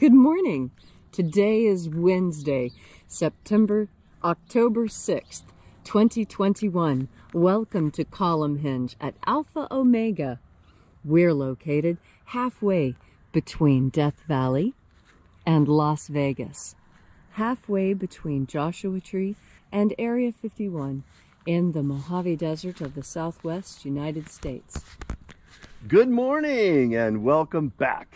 Good morning. Today is Wednesday, October 6th, 2021. Welcome to Column Hinge at Alpha Omega. We're located halfway between Death Valley and Las Vegas, halfway between Joshua Tree and Area 51 in the Mojave Desert of the Southwest United States. Good morning and welcome back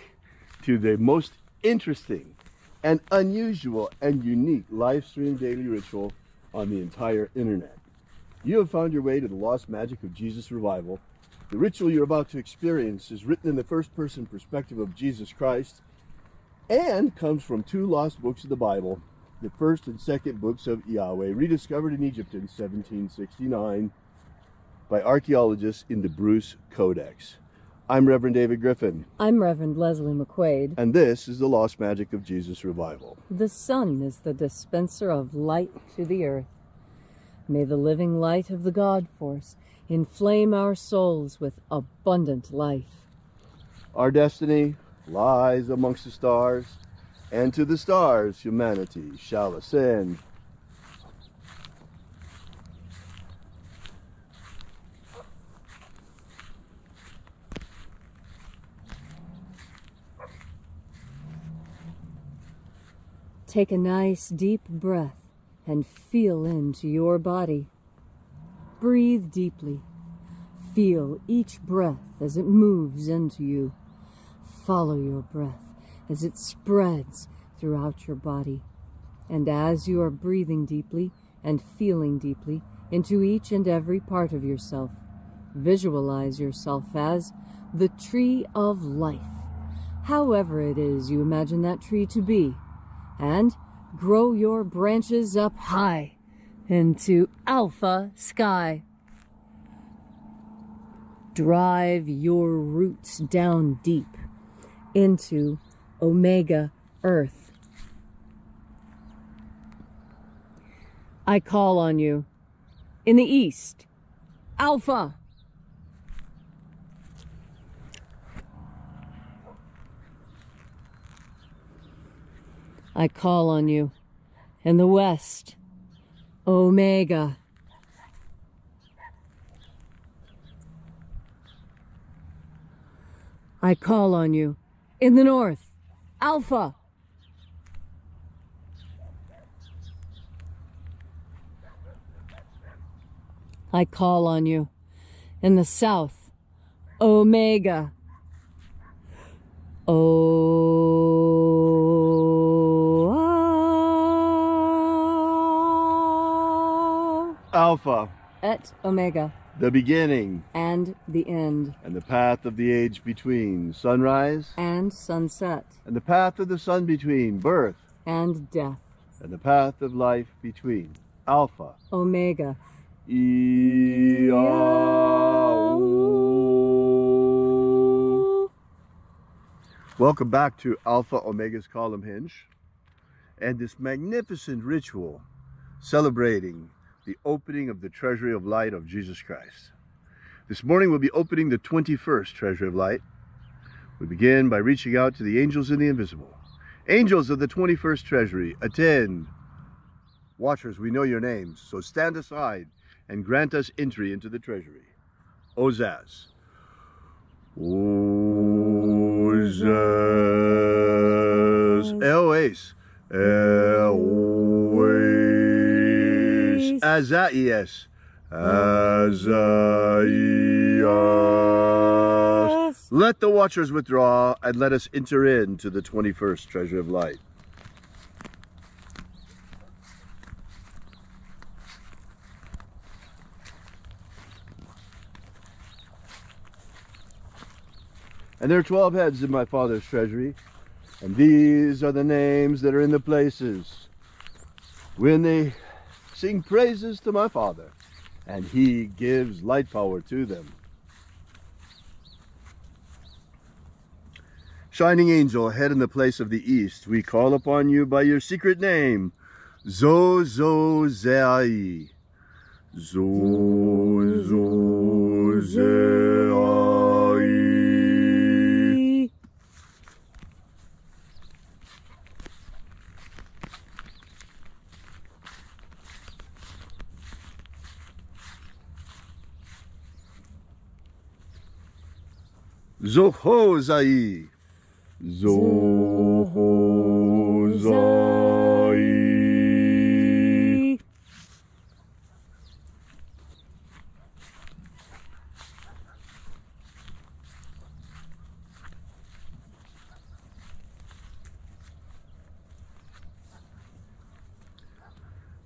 to the most interesting and unusual and unique live stream daily ritual on the entire internet. You have found your way to the lost magic of Jesus revival. The ritual you're about to experience is written in the first person perspective of Jesus Christ and comes from two lost books of the Bible, the first and second books of IAOE, rediscovered in Egypt in 1769 by archaeologists in the Bruce Codex. I'm Reverend David Griffin. I'm Reverend Leslie McQuade. And this is the Lost Magic of Jesus Revival. The sun is the dispenser of light to the earth. May the living light of the God Force inflame our souls with abundant life. Our destiny lies amongst the stars, and to the stars humanity shall ascend. Take a nice deep breath and feel into your body. Breathe deeply. Feel each breath as it moves into you. Follow your breath as it spreads throughout your body. And as you are breathing deeply and feeling deeply into each and every part of yourself, visualize yourself as the tree of life, however it is you imagine that tree to be. And grow your branches up high into alpha sky. Drive your roots down deep into omega earth. I call on you in the east, alpha. I call on you in the west, Omega. I call on you in the north, Alpha. I call on you in the south, Omega. Alpha. Et Omega. The beginning. And the end. And the path of the age between. Sunrise. And sunset. And the path of the sun between. Birth. And death. And the path of life between. Alpha. Omega. IAOE. Welcome back to Alpha Omega's Column Hinge and this magnificent ritual celebrating the opening of the Treasury of Light of Jesus Christ. This morning we'll be opening the 21st Treasury of Light. We begin by reaching out to the angels in the invisible. Angels of the 21st Treasury, attend. Watchers, we know your names, so stand aside and grant us entry into the Treasury. Ozaz. Ozaz. Eoes. Eoes. Azaias. Azaias. Let the watchers withdraw and let us enter into the 21st Treasury of Light. And there are 12 heads in my Father's treasury, and these are the names that are in the places when they sing praises to my Father, and He gives light power to them. Shining angel, head in the place of the east, we call upon you by your secret name, Zozozei. Zozozei. Zohozai. Zohozai.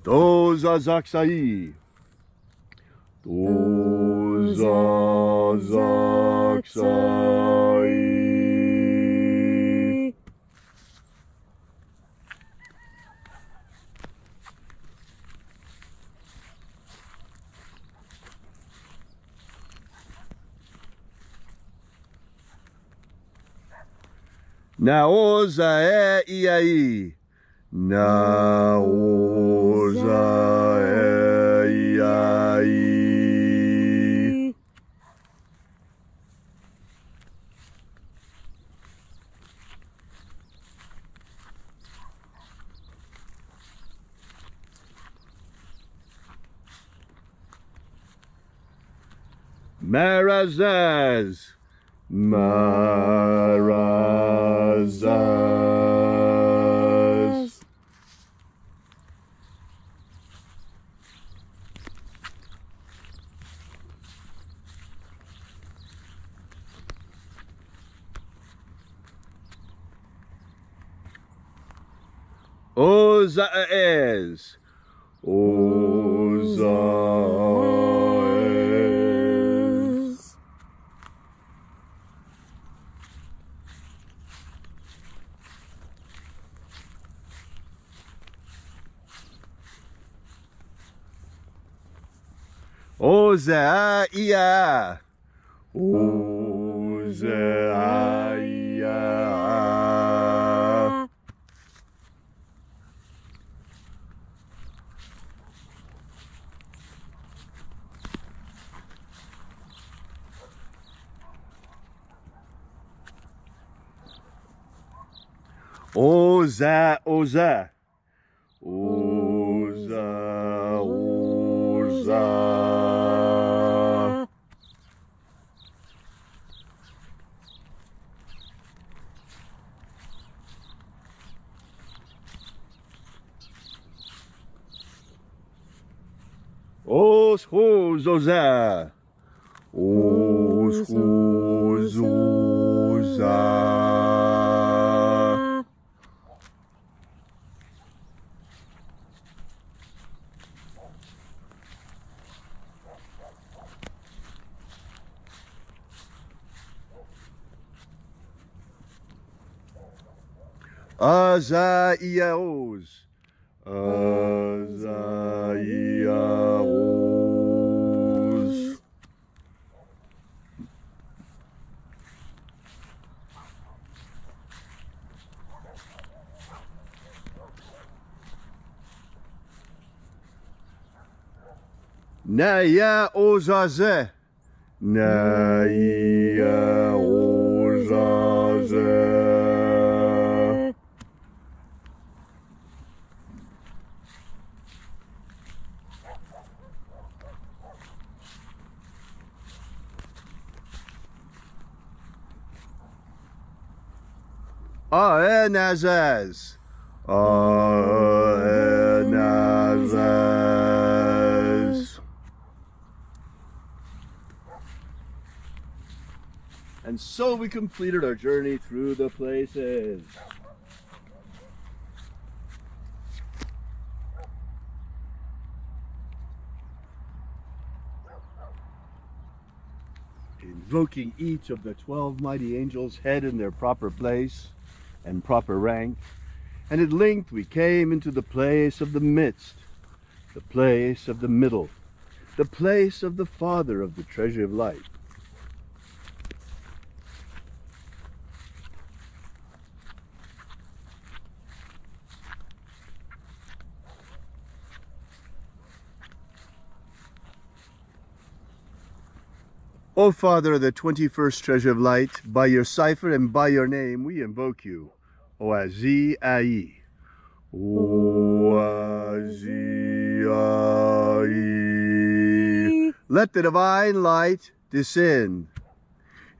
Dozazaksai. Dozazaksai. Naoza iai. Naoza iai. Marazaz. Marazaz. Ozaez. Ozaez. Ozaia. Ozaia. Oza, oza. Oza, oza. Os, hos, oza. Os, hos, oza. Azaiaos. Azaiaos. Naya ozaze. Naya ozaze. Aenazaz. Aenazaz. And so we completed our journey through the places. Invoking each of the 12 mighty angels' head in their proper place and proper rank, and at length we came into the place of the midst, the place of the middle, the place of the Father of the treasure of light. O Father of the 21st treasure of light, by your cipher and by your name we invoke you. Oazi Ai. Oazi Ai. Let the divine light descend.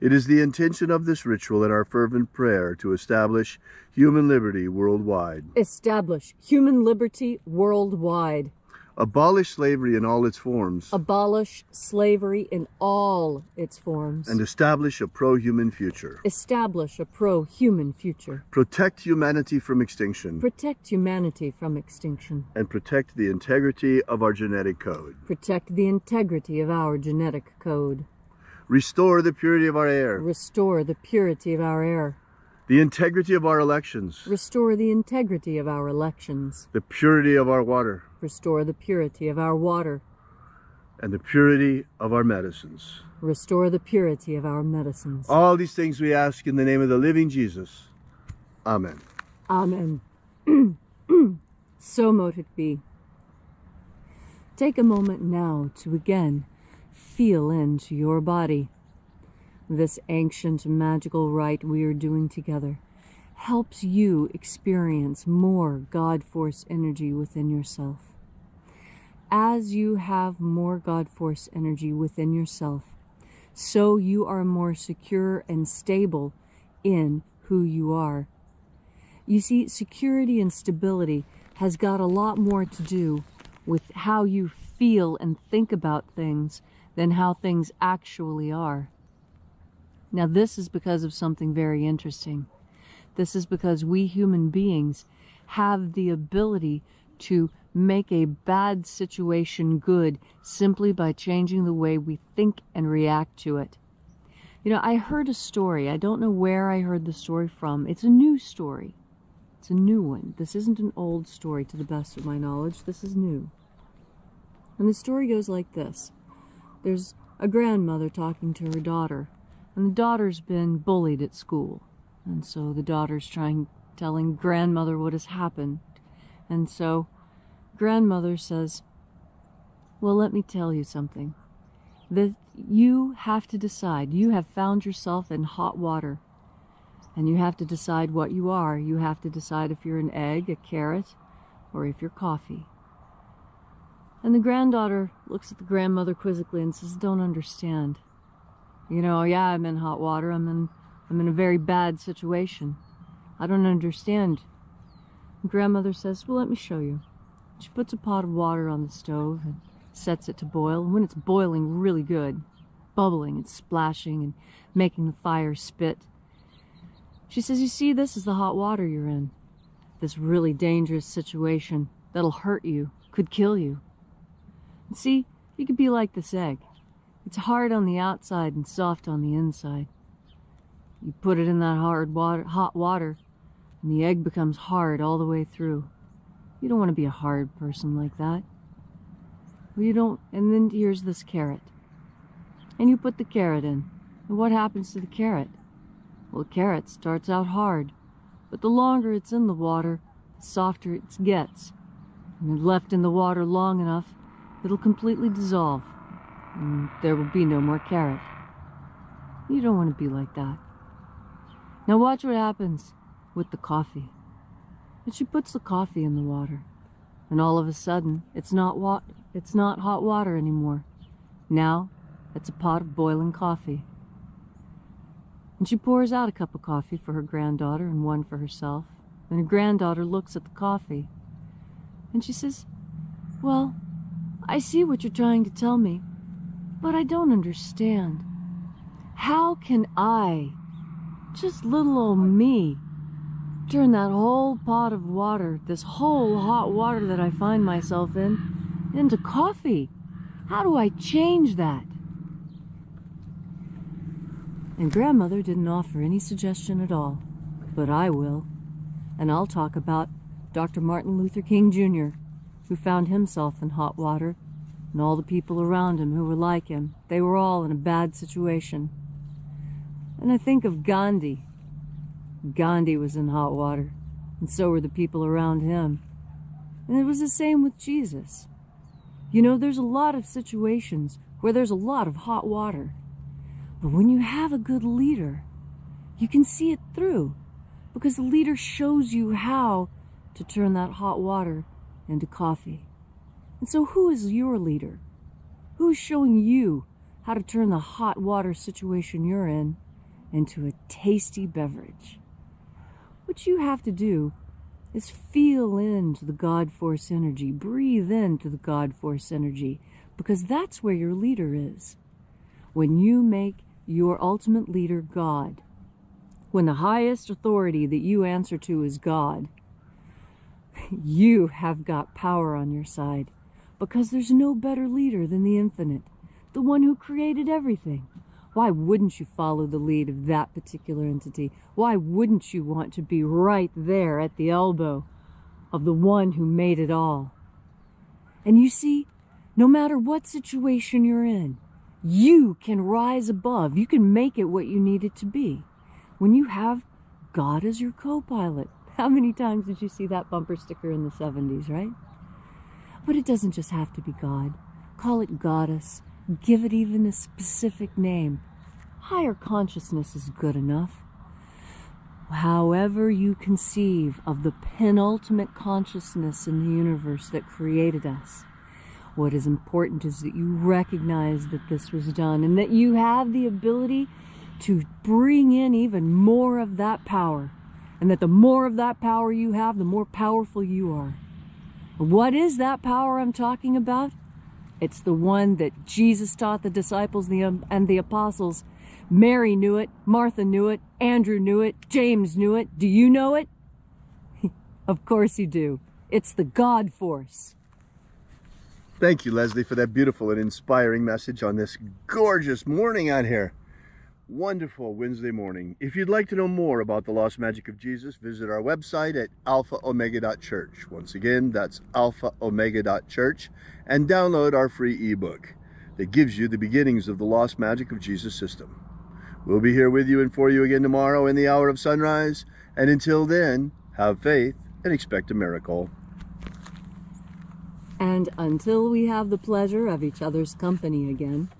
It is the intention of this ritual and our fervent prayer to establish human liberty worldwide. Establish human liberty worldwide. Abolish slavery in all its forms. Abolish slavery in all its forms. And establish a pro-human future. Establish a pro-human future. Protect humanity from extinction. Protect humanity from extinction. And protect the integrity of our genetic code. Protect the integrity of our genetic code. Restore the purity of our air. Restore the purity of our air. The integrity of our elections. Restore the integrity of our elections. The purity of our water. Restore the purity of our water. And the purity of our medicines. Restore the purity of our medicines. All these things we ask in the name of the living Jesus. Amen. Amen. So mote it be. Take a moment now to again feel into your body. This ancient magical rite we are doing together helps you experience more God Force energy within yourself. As you have more God Force energy within yourself, so you are more secure and stable in who you are. You see, security and stability has got a lot more to do with how you feel and think about things than how things actually are. Now, this is because of something very interesting. This is because we human beings have the ability to make a bad situation good simply by changing the way we think and react to it. You know, I heard a story. I don't know where I heard the story from. It's a new story. It's a new one. This isn't an old story to the best of my knowledge. This is new. And the story goes like this. There's a grandmother talking to her daughter. And the daughter's been bullied at school. And so the daughter's telling grandmother what has happened. And so grandmother says, well, let me tell you something. That you have to decide. You have found yourself in hot water. And you have to decide what you are. You have to decide if you're an egg, a carrot, or if you're coffee. And the granddaughter looks at the grandmother quizzically and says, don't understand. You know, yeah, I'm in hot water. I'm in a very bad situation. I don't understand. And grandmother says, well, let me show you. She puts a pot of water on the stove and sets it to boil. And when it's boiling really good, bubbling and splashing and making the fire spit, she says, you see, this is the hot water you're in. This really dangerous situation that'll hurt you, could kill you. And see, you could be like this egg. It's hard on the outside and soft on the inside. You put it in that hot water, and the egg becomes hard all the way through. You don't want to be a hard person like that. Well, you don't. And then here's this carrot. And you put the carrot in. And what happens to the carrot? Well, the carrot starts out hard, but the longer it's in the water, the softer it gets. And left in the water long enough, it'll completely dissolve. And there will be no more carrot. You don't want to be like that. Now watch what happens with the coffee. And she puts the coffee in the water. And all of a sudden, it's not hot water anymore. Now, it's a pot of boiling coffee. And she pours out a cup of coffee for her granddaughter and one for herself. And her granddaughter looks at the coffee. And she says, well, I see what you're trying to tell me. But I don't understand. How can I, just little old me, turn that whole pot of water, this whole hot water that I find myself in, into coffee? How do I change that? And grandmother didn't offer any suggestion at all, but I will. And I'll talk about Dr. Martin Luther King Jr., who found himself in hot water, and all the people around him who were like him. They were all in a bad situation. And I think of Gandhi. Gandhi was in hot water, and so were the people around him. And it was the same with Jesus. You know, there's a lot of situations where there's a lot of hot water. But when you have a good leader, you can see it through, because the leader shows you how to turn that hot water into coffee. And so who is your leader? Who is showing you how to turn the hot water situation you're in into a tasty beverage. What you have to do is feel into the God Force energy, breathe into the God Force energy, because that's where your leader is. When you make your ultimate leader God, when the highest authority that you answer to is God, you have got power on your side, because there's no better leader than the infinite, the one who created everything. Why wouldn't you follow the lead of that particular entity? Why wouldn't you want to be right there at the elbow of the one who made it all? And you see, no matter what situation you're in, you can rise above. You can make it what you need it to be. When you have God as your co-pilot. How many times did you see that bumper sticker in the 70s, right? But it doesn't just have to be God. Call it goddess. Give it even a specific name. Higher consciousness is good enough. However you conceive of the penultimate consciousness in the universe that created us, what is important is that you recognize that this was done and that you have the ability to bring in even more of that power. And that the more of that power you have, the more powerful you are. What is that power I'm talking about? It's the one that Jesus taught the disciples and the apostles. Mary knew it, Martha knew it, Andrew knew it, James knew it. Do you know it? Of course you do. It's the God Force. Thank you, Leslie, for that beautiful and inspiring message on this gorgeous morning out here. Wonderful Wednesday morning. If you'd like to know more about the lost magic of Jesus, visit our website at alphaomega.church. Once again, that's alphaomega.church, and download our free ebook that gives you the beginnings of the lost magic of Jesus system. We'll be here with you and for you again tomorrow in the hour of sunrise. And until then, have faith and expect a miracle. And until we have the pleasure of each other's company again,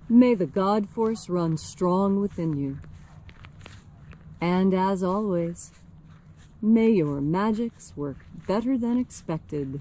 may the God Force run strong within you. And as always, may your magics work better than expected.